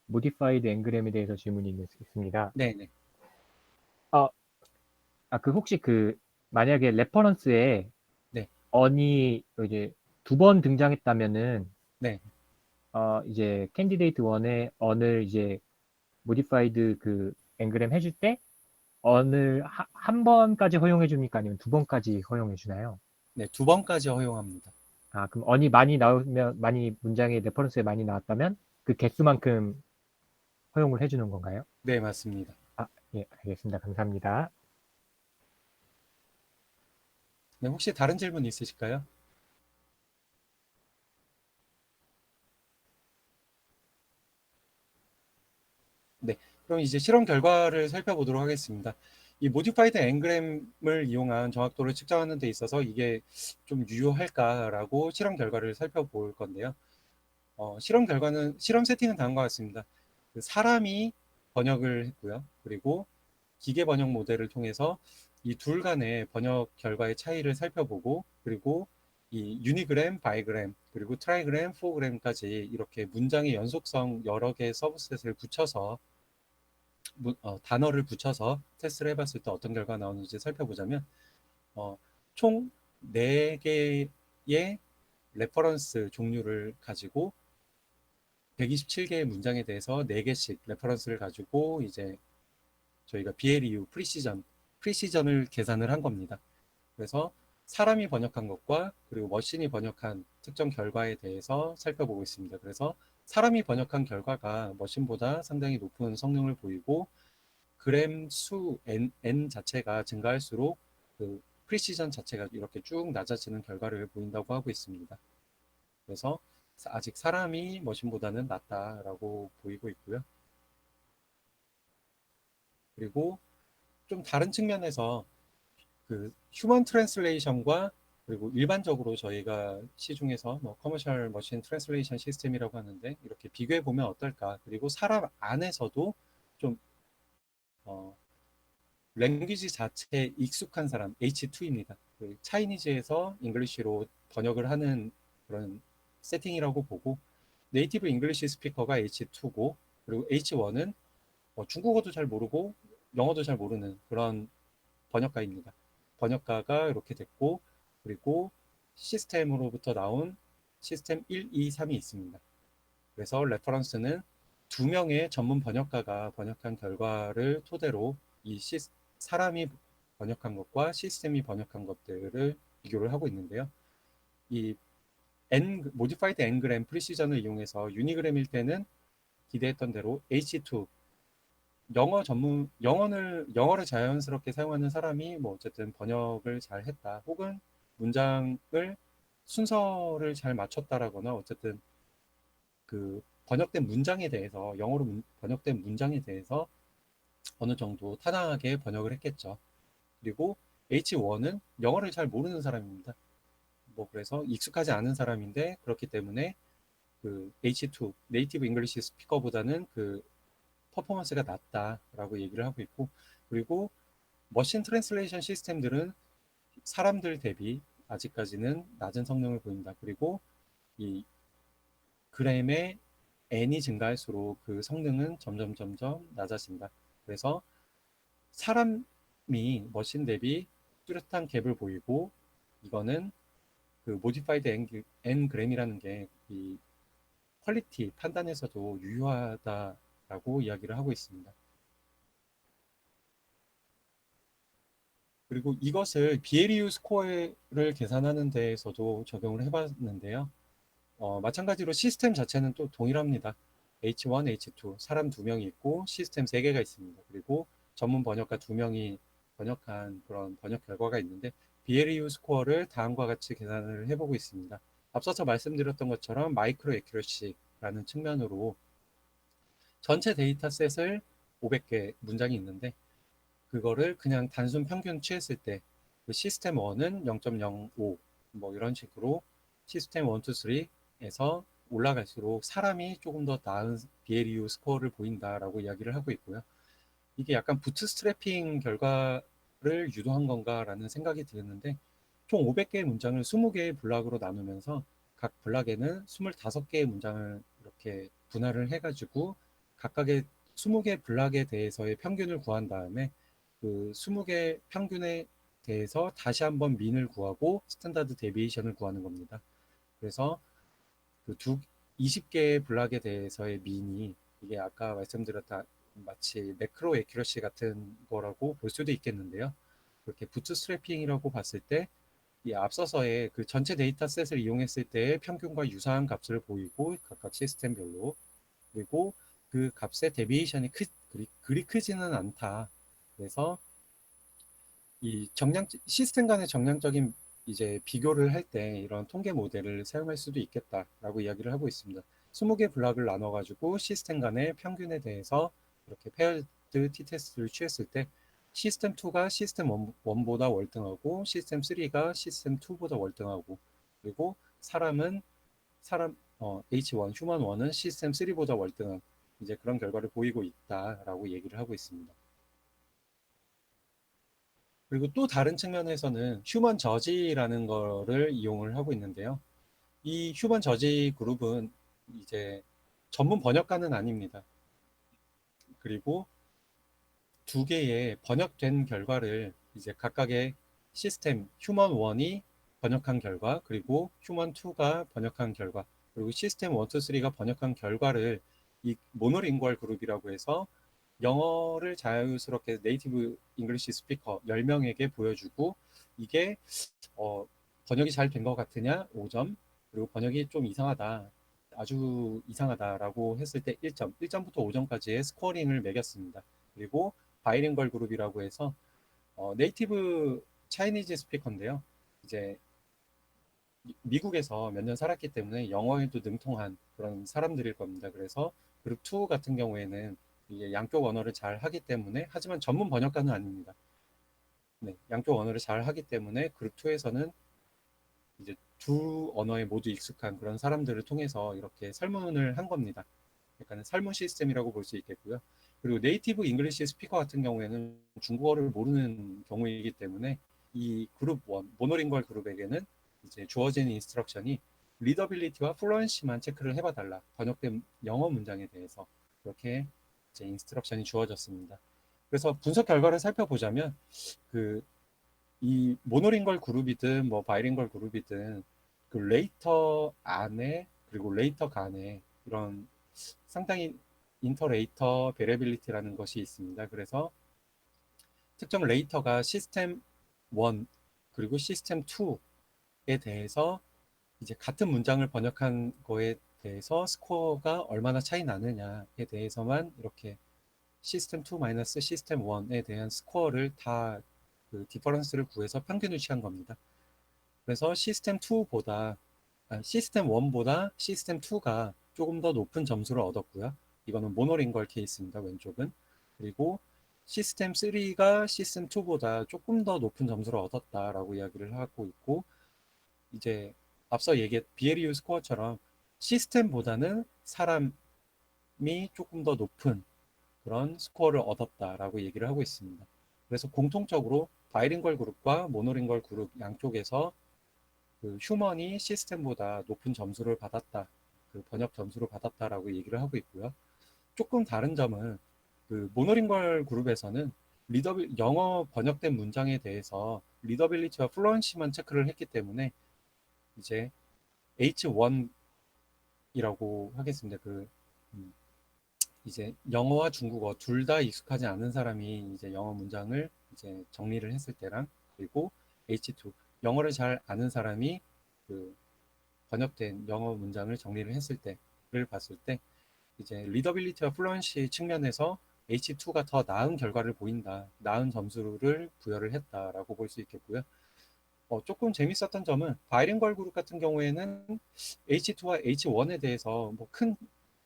modified engram에 대해서 질문이 있습니다. 네네. 아, 그 혹시 그 만약에 레퍼런스에 네. on이 이제 두 번 등장했다면은 네. 이제 candidate 1에 on을 이제 modified 그 engram 해줄 때 on을 한 번까지 허용해 줍니까? 아니면 두 번까지 허용해 주나요? 네. 두 번까지 허용합니다. 그럼 on이 많이 나오면 많이 문장에 레퍼런스에 많이 나왔다면 그 개수만큼 허용을 해주는 건가요? 네, 맞습니다. 예, 알겠습니다. 감사합니다. 네, 혹시 다른 질문 있으실까요? 네, 그럼 이제 실험 결과를 살펴보도록 하겠습니다. 이 모디파이드 엔그램을 이용한 정확도를 측정하는 데 있어서 이게 좀 유효할까라고 실험 결과를 살펴볼 건데요. 실험 세팅은 다음과 같습니다. 그 사람이 번역을 했고요. 그리고 기계 번역 모델을 통해서 이 둘 간의 번역 결과의 차이를 살펴보고 그리고 이 유니그램, 바이그램, 그리고 트라이그램, 포그램까지 이렇게 문장의 연속성 여러 개의 서브셋을 붙여서 단어를 붙여서 테스트를 해봤을 때 어떤 결과가 나오는지 살펴보자면 어, 총 4개의 레퍼런스 종류를 가지고 127개의 문장에 대해서 4개씩 레퍼런스를 가지고 이제 저희가 BLEU 프리시전을 계산을 한 겁니다. 그래서 사람이 번역한 것과 그리고 머신이 번역한 특정 결과에 대해서 살펴보고 있습니다. 그래서 사람이 번역한 결과가 머신보다 상당히 높은 성능을 보이고 그램 수 n 자체가 증가할수록 그 프리시전 자체가 이렇게 쭉 낮아지는 결과를 보인다고 하고 있습니다. 그래서 아직 사람이 머신보다는 낫다라고 보이고 있고요. 그리고 좀 다른 측면에서 그 휴먼 트랜슬레이션과 그리고 일반적으로 저희가 시중에서 뭐 커머셜 머신 트랜슬레이션 시스템이라고 하는데 이렇게 비교해 보면 어떨까? 그리고 사람 안에서도 좀 랭귀지 자체에 익숙한 사람 H2입니다. 그 차이니즈에서 잉글리시로 번역을 하는 그런 세팅이라고 보고 네이티브 잉글리시 스피커가 H2고 그리고 H1은 중국어도 잘 모르고 영어도 잘 모르는 그런 번역가입니다. 번역가가 이렇게 됐고 그리고 시스템으로부터 나온 시스템 1, 2, 3이 있습니다. 그래서 레퍼런스는 두 명의 전문 번역가가 번역한 결과를 토대로 이 사람이 번역한 것과 시스템이 번역한 것들을 비교를 하고 있는데요. 이 modified ngram 프리시전을 이용해서 유니그램일 때는 기대했던 대로 H2 영어를 자연스럽게 사용하는 사람이 뭐 어쨌든 번역을 잘 했다 혹은 문장을 순서를 잘 맞췄다라거나 어쨌든 그 번역된 문장에 대해서 영어로 번역된 문장에 대해서 어느 정도 타당하게 번역을 했겠죠. 그리고 H1은 영어를 잘 모르는 사람입니다. 뭐 그래서 익숙하지 않은 사람인데 그렇기 때문에 그 H2 네이티브 잉글리시 스피커보다는 그 퍼포먼스가 낮다라고 얘기를 하고 있고 그리고 머신 트랜슬레이션 시스템들은 사람들 대비 아직까지는 낮은 성능을 보인다. 그리고 이 그램의 n이 증가할수록 그 성능은 점점 낮아진다. 그래서 사람이 머신 대비 뚜렷한 갭을 보이고 이거는 그 모디파이드 n 그램이라는 게 이 퀄리티 판단에서도 유효하다라고 이야기를 하고 있습니다. 그리고 이것을 BLEU 스코어를 계산하는 데에서도 적용을 해봤는데요. 마찬가지로 시스템 자체는 또 동일합니다. H1, H2 사람 2명이 있고 시스템 3개가 있습니다. 그리고 전문 번역가 2명이 번역한 그런 번역 결과가 있는데 BLEU 스코어를 다음과 같이 계산을 해보고 있습니다. 앞서서 말씀드렸던 것처럼 마이크로 애큐러시라는 측면으로 전체 데이터셋을 500개 문장이 있는데 그거를 그냥 단순 평균 취했을 때 그 시스템 1은 0.05 뭐 이런 식으로 시스템 1, 2, 3에서 올라갈수록 사람이 조금 더 나은 BLEU 스코어를 보인다라고 이야기를 하고 있고요. 이게 약간 부트스트래핑 결과를 유도한 건가라는 생각이 드는데 총 500개의 문장을 20개의 블락으로 나누면서 각 블락에는 25개의 문장을 이렇게 분할을 해가지고 각각의 20개 블락에 대해서의 평균을 구한 다음에 그 20개 평균에 대해서 다시 한번 민을 구하고 스탠다드 데비에이션을 구하는 겁니다. 그래서 그 20개의 블락에 대해서의 민이 이게 아까 말씀드렸다 마치 매크로 애큐러시 같은 거라고 볼 수도 있겠는데요. 그렇게 부트스트래핑이라고 봤을 때 이 앞서서의 그 전체 데이터셋을 이용했을 때의 평균과 유사한 값을 보이고 각각 시스템별로 그리고 그 값의 데비에이션이 그리 크지는 않다. 그래서 이 시스템 간의 정량적인 이제 비교를 할 때 이런 통계 모델을 사용할 수도 있겠다라고 이야기를 하고 있습니다. 20개 블락을 나눠가지고 시스템 간의 평균에 대해서 이렇게 페어드 t-테스트를 취했을 때 시스템 2가 시스템 1보다 월등하고 시스템 3가 시스템 2보다 월등하고 그리고 H1, 휴먼 1은 시스템 3보다 월등한 이제 그런 결과를 보이고 있다라고 얘기를 하고 있습니다. 그리고 또 다른 측면에서는 휴먼 저지라는 거를 이용을 하고 있는데요. 이 휴먼 저지 그룹은 이제 전문 번역가는 아닙니다. 그리고 두 개의 번역된 결과를 이제 각각의 시스템 휴먼 1이 번역한 결과 그리고 휴먼 2가 번역한 결과 그리고 시스템 1, 2, 3가 번역한 결과를 이 모노링구얼 그룹이라고 해서 영어를 자유스럽게 네이티브 잉글리시 스피커 10명에게 보여주고 이게 번역이 잘 된 것 같으냐 5점 그리고 번역이 좀 이상하다 아주 이상하다라고 했을 때 1점 1점부터 5점까지의 스코어링을 매겼습니다. 그리고 바이링걸 그룹이라고 해서 네이티브 차이니즈 스피커인데요. 이제 미국에서 몇 년 살았기 때문에 영어에도 능통한 그런 사람들일 겁니다. 그래서 그룹 2 같은 경우에는 이게 양쪽 언어를 잘 하기 때문에 하지만 전문 번역가는 아닙니다. 네, 양쪽 언어를 잘 하기 때문에 그룹 2에서는 이제 두 언어에 모두 익숙한 그런 사람들을 통해서 이렇게 설문을 한 겁니다. 약간 설문 시스템이라고 볼 수 있겠고요. 그리고 네이티브 잉글리시 스피커 같은 경우에는 중국어를 모르는 경우이기 때문에 이 그룹 1, 모노링걸 그룹에게는 이제 주어진 인스트럭션이 리더빌리티와 플루언시만 체크를 해봐 달라. 번역된 영어 문장에 대해서 그렇게 이제 인스트럭션이 주어졌습니다. 그래서 분석 결과를 살펴보자면 그 이 모노링걸 그룹이든 뭐 바이링걸 그룹이든 그 레이터 안에 그리고 레이터 간에 이런 상당히 인터레이터 베리빌리티라는 것이 있습니다. 그래서 특정 레이터가 시스템 1 그리고 시스템 2에 대해서 이제 같은 문장을 번역한 거에 대해서 스코어가 얼마나 차이 나느냐에 대해서만 이렇게 시스템 2 마이너스 시스템 1에 대한 스코어를 다 그 디퍼런스를 구해서 평균을 취한 겁니다. 그래서 시스템 1보다 시스템 2가 조금 더 높은 점수를 얻었고요. 이거는 모노링걸 케이스입니다. 왼쪽은. 그리고 시스템 3가 시스템 2보다 조금 더 높은 점수를 얻었다라고 이야기를 하고 있고 이제 앞서 얘기했 BLEU 스코어처럼 시스템보다는 사람이 조금 더 높은 그런 스코어를 얻었다라고 얘기를 하고 있습니다. 그래서 공통적으로 바이링걸 그룹과 모노링걸 그룹 양쪽에서 그 휴먼이 시스템보다 높은 점수를 받았다. 그 번역 점수를 받았다라고 얘기를 하고 있고요. 조금 다른 점은 그 모노링걸 그룹에서는 영어 번역된 문장에 대해서 리더빌리티와 플루언시만 체크를 했기 때문에 이제 H1이라고 하겠습니다. 음, 이제 영어와 중국어 둘 다 익숙하지 않은 사람이 이제 영어 문장을 이제 정리를 했을 때랑 그리고 H2 영어를 잘 아는 사람이 그 번역된 영어 문장을 정리를 했을 때를 봤을 때 이제 리더빌리티와 플루언시 측면에서 H2가 더 나은 결과를 보인다, 나은 점수를 부여를 했다라고 볼 수 있겠고요. 조금 재밌었던 점은 바이링걸 그룹 같은 경우에는 H2와 H1에 대해서 뭐 큰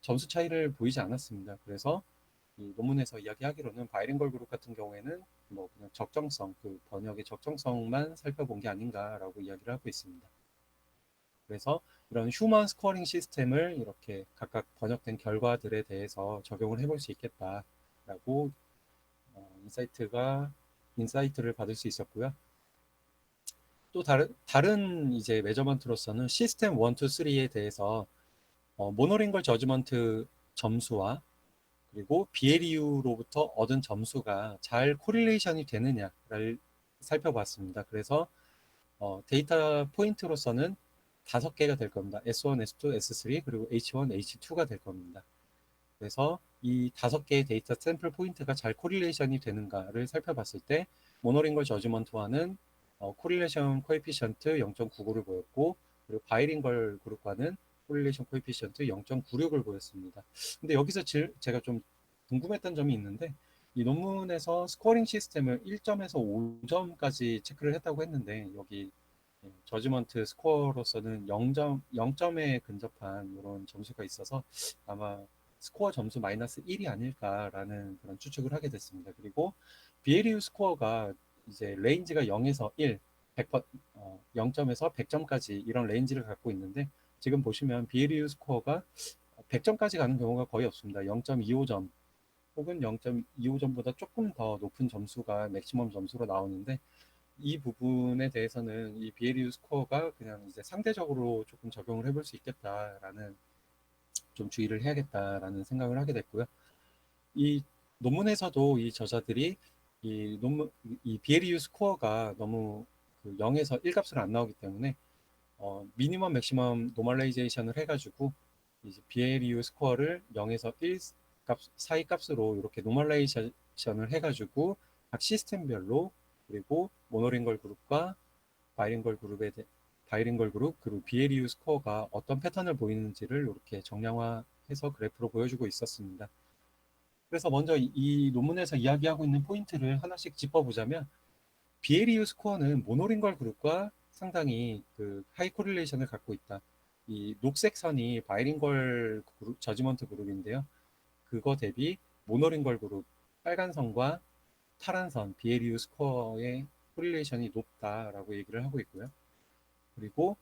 점수 차이를 보이지 않았습니다. 그래서 이 논문에서 이야기하기로는 바이링걸 그룹 같은 경우에는 뭐 그냥 적정성, 그 번역의 적정성만 살펴본 게 아닌가라고 이야기를 하고 있습니다. 그래서 이런 휴먼 스코어링 시스템을 이렇게 각각 번역된 결과들에 대해서 적용을 해볼 수 있겠다라고 인사이트를 받을 수 있었고요. 또 다른 이제 메저먼트로서는 시스템 1, 2, 3에 대해서 모노링걸 저지먼트 점수와 그리고 BLEU로부터 얻은 점수가 잘 코릴레이션이 되느냐를 살펴봤습니다. 그래서 데이터 포인트로서는 5개가 될 겁니다. S1, S2, S3 그리고 H1, H2가 될 겁니다. 그래서 이 5개의 데이터 샘플 포인트가 잘 코릴레이션이 되는가를 살펴봤을 때 모노링걸 저지먼트와는 코릴레이션 코에피션트 0.99를 보였고 그리고 바이링걸 그룹과는 코릴레이션 코에피션트 0.96을 보였습니다. 근데 여기서 제가 좀 궁금했던 점이 있는데 이 논문에서 스코어링 시스템을 1점에서 5점까지 체크를 했다고 했는데 여기 저지먼트 스코어로서는 0점에 근접한 이런 점수가 있어서 아마 스코어 점수 마이너스 1이 아닐까라는 그런 추측을 하게 됐습니다. 그리고 BLEU 스코어가 이제 레인지가 0에서 1, 0점에서 100점까지 이런 레인지를 갖고 있는데 지금 보시면 BLEU 스코어가 100점까지 가는 경우가 거의 없습니다. 0.25점 혹은 0.25점보다 조금 더 높은 점수가 맥시멈 점수로 나오는데 이 부분에 대해서는 이 BLEU 스코어가 그냥 이제 상대적으로 조금 적용을 해볼 수 있겠다라는 좀 주의를 해야겠다라는 생각을 하게 됐고요. 이 논문에서도 이 저자들이 이 BLEU 스코어가 너무 그 0에서 1 값으로 안 나오기 때문에 미니멈 맥시멈 노멀라이제이션을 해가지고 이제 BLEU 스코어를 0에서 1 값 사이 값으로 이렇게 노멀라이제이션을 해가지고 각 시스템별로 그리고 모노링걸 그룹과 바이링걸 바이링걸 그룹 그리고 BLEU 스코어가 어떤 패턴을 보이는지를 이렇게 정량화해서 그래프로 보여주고 있었습니다. 그래서 먼저 이 논문에서 이야기하고 있는 포인트를 하나씩 짚어보자면 BLEU 스코어는 모노링걸 그룹과 상당히 그 하이 코릴레이션을 갖고 있다. 이 녹색 선이 바이링걸 그룹, 저지먼트 그룹인데요. 그거 대비 모노링걸 그룹 빨간 선과 파란 선 BLEU 스코어의 코릴레이션이 높다라고 얘기를 하고 있고요. 그리고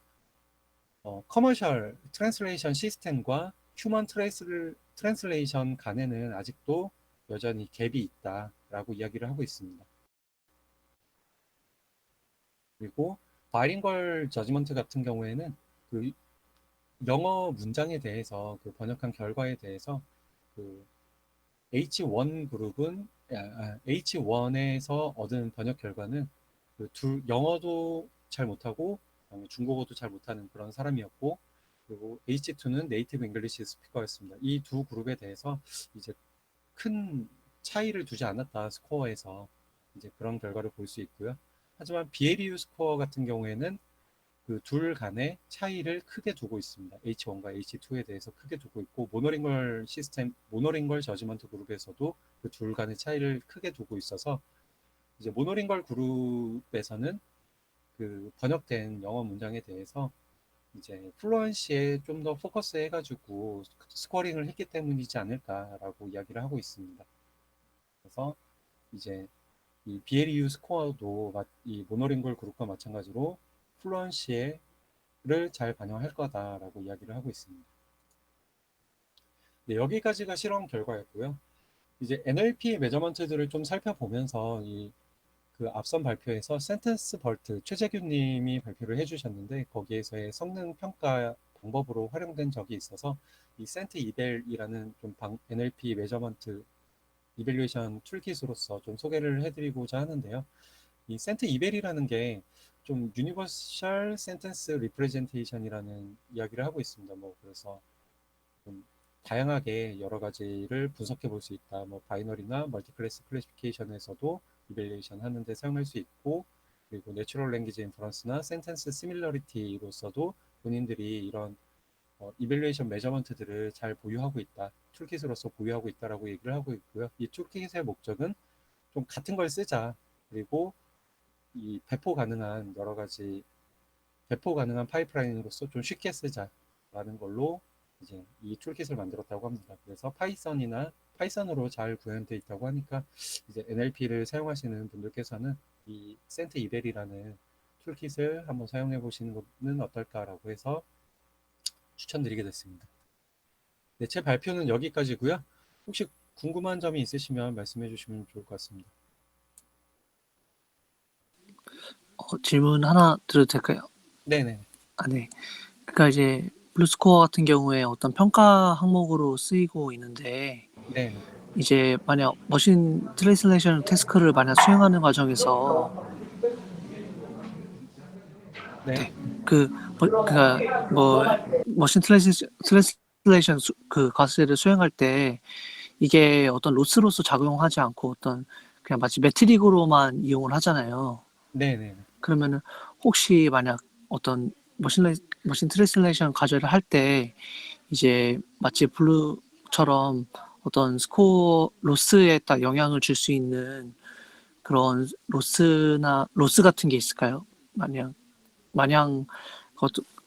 커머셜 트랜슬레이션 시스템과 휴먼 트랜슬레이션 간에는 아직도 여전히 갭이 있다라고 이야기를 하고 있습니다. 그리고 바이링걸 저지먼트 같은 경우에는 그 영어 문장에 대해서 그 번역한 결과에 대해서 그 H1 그룹은 H1에서 얻은 번역 결과는 그 영어도 잘 못하고 중국어도 잘 못하는 그런 사람이었고 그리고 H2는 네이티브 잉글리시 스피커였습니다. 이 두 그룹에 대해서 이제 큰 차이를 두지 않았다 스코어에서 이제 그런 결과를 볼 수 있고요. 하지만 BLEU 스코어 같은 경우에는 그 둘 간의 차이를 크게 두고 있습니다. H1과 H2에 대해서 크게 두고 있고 모노링걸 저지먼트 그룹에서도 그 둘 간의 차이를 크게 두고 있어서 이제 모노링걸 그룹에서는 그 번역된 영어 문장에 대해서 이제 플루언시에 좀 더 포커스 해가지고 스코어링을 했기 때문이지 않을까라고 이야기를 하고 있습니다. 그래서 이제 이 BLEU 스코어도 이 모노링걸 그룹과 마찬가지로 플루언시를 잘 반영할 거다라고 이야기를 하고 있습니다. 네, 여기까지가 실험 결과였고요. 이제 NLP 메저먼트들을 좀 살펴보면서 그 앞선 발표에서 센텐스 벌트 최재규님이 발표를 해주셨는데 거기에서의 성능 평가 방법으로 활용된 적이 있어서 이 센트 이벨이라는 좀 NLP 메저먼트 이벨루에이션 툴킷으로서 좀 소개를 해드리고자 하는데요. 이 센트 이벨이라는 게 좀 유니버셜 센텐스 리프레젠테이션이라는 이야기를 하고 있습니다. 뭐 그래서 좀 다양하게 여러 가지를 분석해 볼 수 있다. 뭐 바이너리나 멀티클래스 클래시피케이션에서도 이벨리에이션 하는데 사용할 수 있고 그리고 내추럴 랭귀지 인퍼런스나 센텐스 시밀러리티로서도 본인들이 이런 이밸류에이션 메저먼트들을 잘 보유하고 있다, 툴킷으로서 보유하고 있다라고 얘기를 하고 있고요. 이 툴킷의 목적은 좀 같은 걸 쓰자, 그리고 이 배포 가능한 파이프라인으로서 좀 쉽게 쓰자라는 걸로 이제 이 툴킷을 만들었다고 합니다. 그래서 파이썬으로 잘 구현되어 있다고 하니까 이제 NLP를 사용하시는 분들께서는 이 센트 이벨이라는 툴킷을 한번 사용해 보시는 것은 어떨까라고 해서 추천드리게 됐습니다. 네, 제 발표는 여기까지고요. 혹시 궁금한 점이 있으시면 말씀해 주시면 좋을 것 같습니다. 질문 하나 드려도 될까요? 네네. 네. 그러니까 이제 블루스코어 같은 경우에 어떤 평가 항목으로 쓰이고 있는데 네네. 이제 만약 머신 트랜슬레이션 태스크를 만약 수행하는 과정에서 네. 그러니까 머신 트랜슬레이션 그 과제를 수행할 때 이게 어떤 로스로서 작용하지 않고 어떤 그냥 마치 매트릭으로만 이용을 하잖아요. 네네. 그러면은 혹시 만약 어떤 머신 트랜슬레이션 과제를 할 때 이제 마치 블루처럼 어떤 스코어 로스에 딱 영향을 줄 수 있는 그런 로스 같은 게 있을까요? 마냥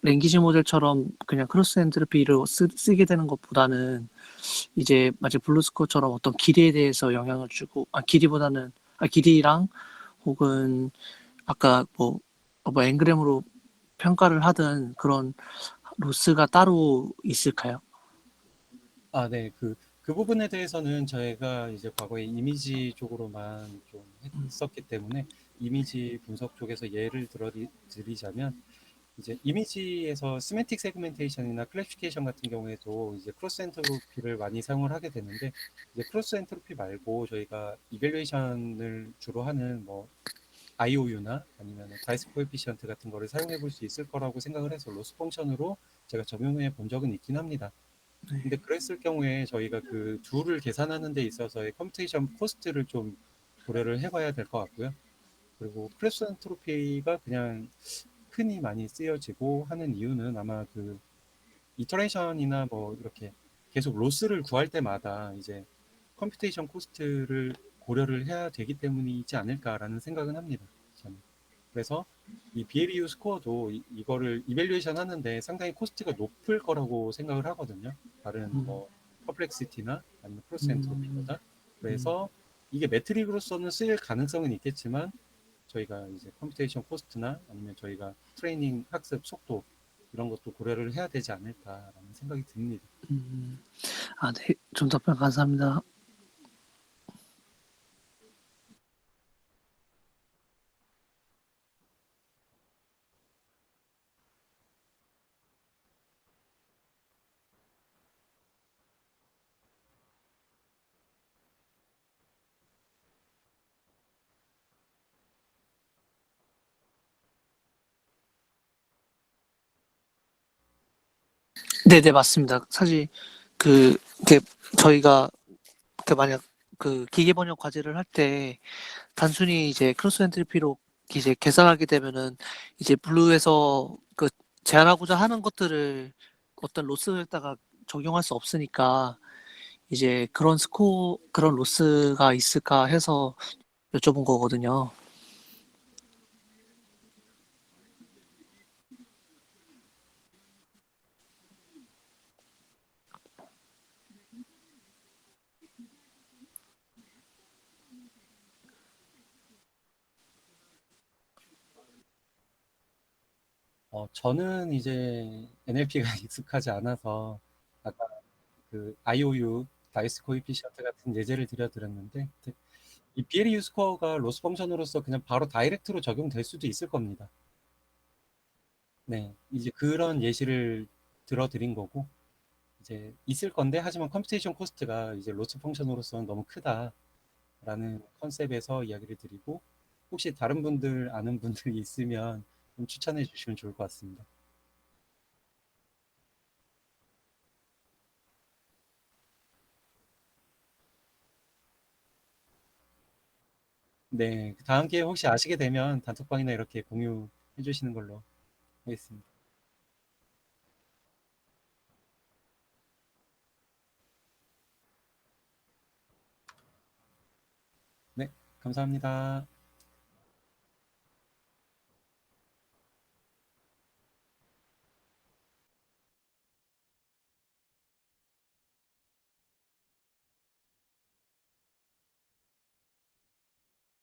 랭귀지 모델처럼 그냥 크로스 엔트로피를 쓰게 되는 것보다는 이제 마치 블루스코어처럼 어떤 길이에 대해서 영향을 주고 길이랑 혹은 아까 뭐 앵그램으로 평가를 하든 그런 로스가 따로 있을까요? 네. 그 부분에 대해서는 저희가 이제 과거에 이미지 쪽으로만 좀 했었기 때문에 이미지 분석 쪽에서 예를 드리자면 이제 이미지에서 시멘틱 세그멘테이션이나 클래시피케이션 같은 경우에도 이제 크로스 엔트로피를 많이 사용을 하게 되는데 이제 크로스 엔트로피 말고 저희가 이밸류에이션을 주로 하는 뭐 IOU나 아니면 다이스 코에피시언트 같은 거를 사용해 볼 수 있을 거라고 생각을 해서 로스 펑션으로 제가 적용해 본 적은 있긴 합니다. 근데 그랬을 경우에 저희가 그 둘을 계산하는 데 있어서의 컴퓨테이션 코스트를 좀 고려를 해봐야 될 것 같고요. 그리고 크로스 엔트로피가 그냥 흔히 많이 쓰여지고 하는 이유는 아마 그 이터레이션이나 뭐 이렇게 계속 로스를 구할 때마다 이제 컴퓨테이션 코스트를 고려를 해야 되기 때문이지 않을까라는 생각은 합니다. 저는. 그래서 이 BLEU 스코어도 이거를 이밸류에이션 하는데 상당히 코스트가 높을 거라고 생각을 하거든요. 다른 뭐 퍼플렉시티나 아니면 크로스 음, 엔트로피보다. 그래서 이게 매트릭으로서는 쓰일 가능성은 있겠지만 저희가 이제 컴퓨테이션 코스트나 아니면 저희가 트레이닝 학습 속도 이런 것도 고려를 해야 되지 않을까라는 생각이 듭니다. 네. 좀 답변 감사합니다. 네네, 맞습니다. 사실, 이렇게 저희가, 만약 기계 번역 과제를 할 때, 단순히 이제 크로스 엔트리피로 이제 계산하게 되면은, 이제 블루에서 제한하고자 하는 것들을 어떤 로스에다가 적용할 수 없으니까, 이제 그런 로스가 있을까 해서 여쭤본 거거든요. 저는 이제 NLP가 익숙하지 않아서 아까 그 IOU, 다이스 코이피션트 같은 예제를 드렸는데 이 BLEU 스코어가 로스 펑션으로서 그냥 바로 다이렉트로 적용될 수도 있을 겁니다. 네, 이제 그런 예시를 들어드린 거고 이제 있을 건데 하지만 컴퓨테이션 코스트가 이제 로스 펑션으로서는 너무 크다라는 컨셉에서 이야기를 드리고 혹시 다른 분들 아는 분들이 있으면 좀 추천해 주시면 좋을 것 같습니다. 네, 다음 기회에 혹시 아시게 되면 단톡방이나 이렇게 공유해 주시는 걸로 하겠습니다. 감사합니다.